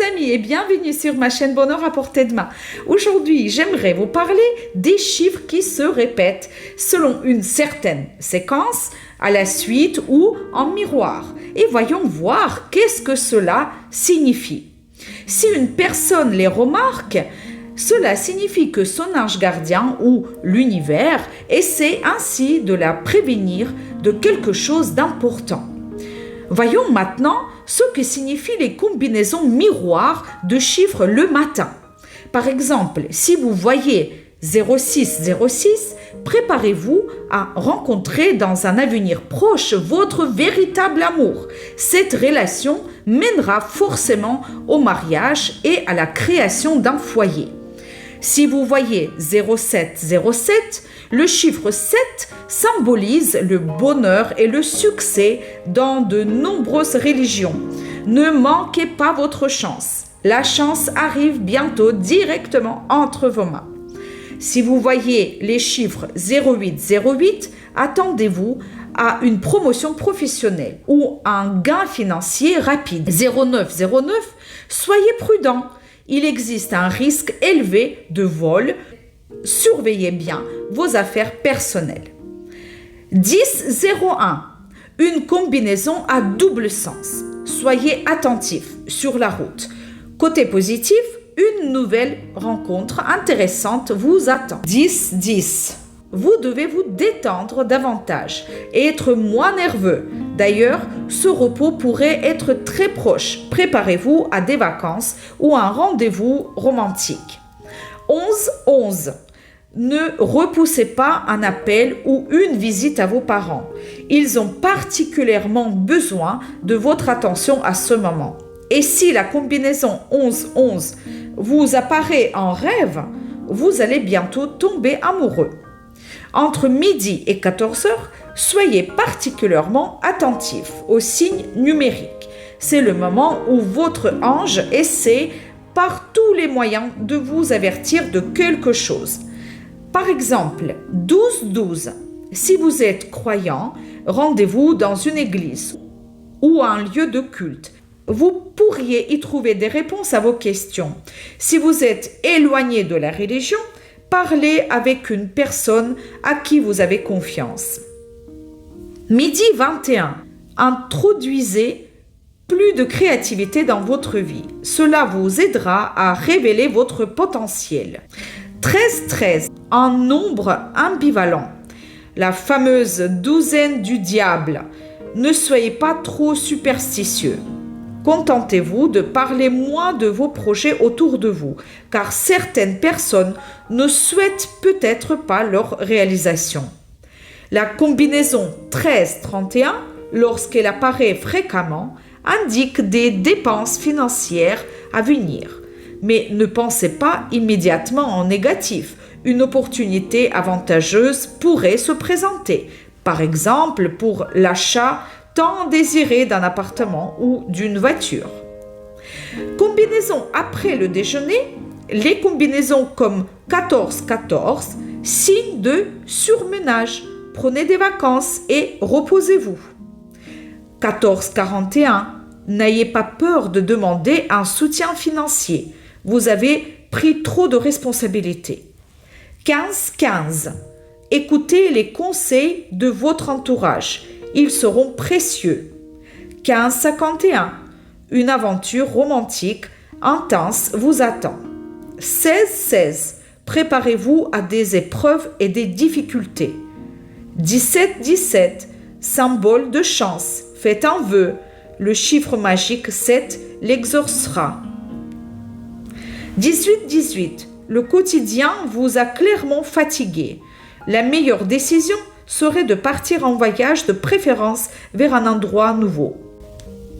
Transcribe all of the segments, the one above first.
amis et bienvenue sur ma chaîne Bonheur à portée de main. Aujourd'hui, j'aimerais vous parler des chiffres qui se répètent selon une certaine séquence, à la suite ou en miroir. Et voyons voir qu'est-ce que cela signifie. Si une personne les remarque, cela signifie que son ange gardien ou l'univers essaie ainsi de la prévenir de quelque chose d'important. Voyons maintenant ce que signifient les combinaisons miroirs de chiffres le matin. Par exemple, si vous voyez 0606, préparez-vous à rencontrer dans un avenir proche votre véritable amour. Cette relation mènera forcément au mariage et à la création d'un foyer. Si vous voyez 0707, le chiffre 7 symbolise le bonheur et le succès dans de nombreuses religions. Ne manquez pas votre chance. La chance arrive bientôt directement entre vos mains. Si vous voyez les chiffres 0808, attendez-vous à une promotion professionnelle ou un gain financier rapide. 0909, soyez prudent. Il existe un risque élevé de vol. Surveillez bien vos affaires personnelles. 1001, une combinaison à double sens. Soyez attentifs sur la route. Côté positif, une nouvelle rencontre intéressante vous attend. 1010, vous devez vous détendre davantage et être moins nerveux. D'ailleurs, ce repos pourrait être très proche. Préparez-vous à des vacances ou un rendez-vous romantique. 1111, ne repoussez pas un appel ou une visite à vos parents. Ils ont particulièrement besoin de votre attention à ce moment. Et si la combinaison 1111 vous apparaît en rêve, vous allez bientôt tomber amoureux. Entre midi et 14h, soyez particulièrement attentifs aux signes numériques. C'est le moment où votre ange essaie par tous les moyens de vous avertir de quelque chose. Par exemple, 1212. Si vous êtes croyant, rendez-vous dans une église ou un lieu de culte. Vous pourriez y trouver des réponses à vos questions. Si vous êtes éloigné de la religion, parlez avec une personne à qui vous avez confiance. Midi 21. Introduisez plus de créativité dans votre vie. Cela vous aidera à révéler votre potentiel. 1313. Un nombre ambivalent. La fameuse douzaine du diable. Ne soyez pas trop superstitieux. Contentez-vous de parler moins de vos projets autour de vous, car certaines personnes ne souhaitent peut-être pas leur réalisation. La combinaison 13-31, lorsqu'elle apparaît fréquemment, indique des dépenses financières à venir. Mais ne pensez pas immédiatement en négatif. Une opportunité avantageuse pourrait se présenter, par exemple pour l'achat tant désiré d'un appartement ou d'une voiture. Combinaison après le déjeuner, les combinaisons comme 14-14, signe de surmenage. Prenez des vacances et reposez-vous. 14-41, n'ayez pas peur de demander un soutien financier. Vous avez pris trop de responsabilités. 15-15, écoutez les conseils de votre entourage. Ils seront précieux. 15-51, une aventure romantique intense vous attend. 16-16, préparez-vous à des épreuves et des difficultés. 17-17, symbole de chance, faites un vœu. Le chiffre magique 7 l'exaucera. 18-18, le quotidien vous a clairement fatigué. La meilleure décision serait de partir en voyage, de préférence vers un endroit nouveau.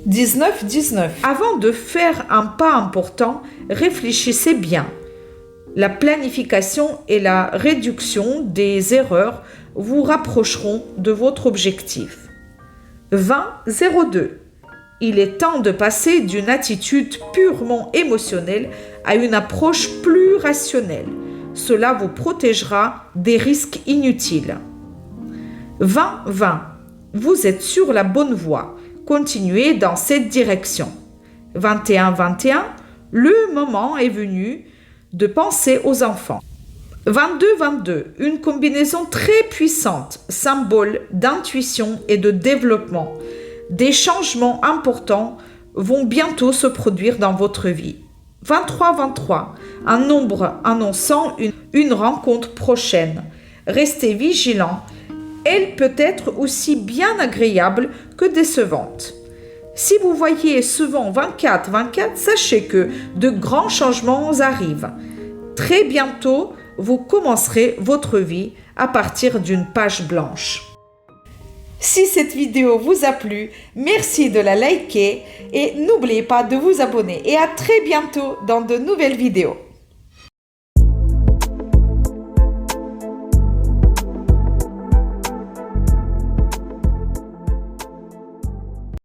19-19. Avant de faire un pas important, réfléchissez bien. La planification et la réduction des erreurs vous rapprocheront de votre objectif. 20-02. Il est temps de passer d'une attitude purement émotionnelle à une approche plus rationnelle. Cela vous protégera des risques inutiles. 20-20. Vous êtes sur la bonne voie. Continuez dans cette direction. 21-21. Le moment est venu de penser aux enfants. 22-22, une combinaison très puissante, symbole d'intuition et de développement. Des changements importants vont bientôt se produire dans votre vie. 23-23, un nombre annonçant une rencontre prochaine. Restez vigilant, elle peut être aussi bien agréable que décevante. Si vous voyez souvent 24-24, sachez que de grands changements arrivent. Très bientôt, vous commencerez votre vie à partir d'une page blanche. Si cette vidéo vous a plu, merci de la liker et n'oubliez pas de vous abonner. Et à très bientôt dans de nouvelles vidéos.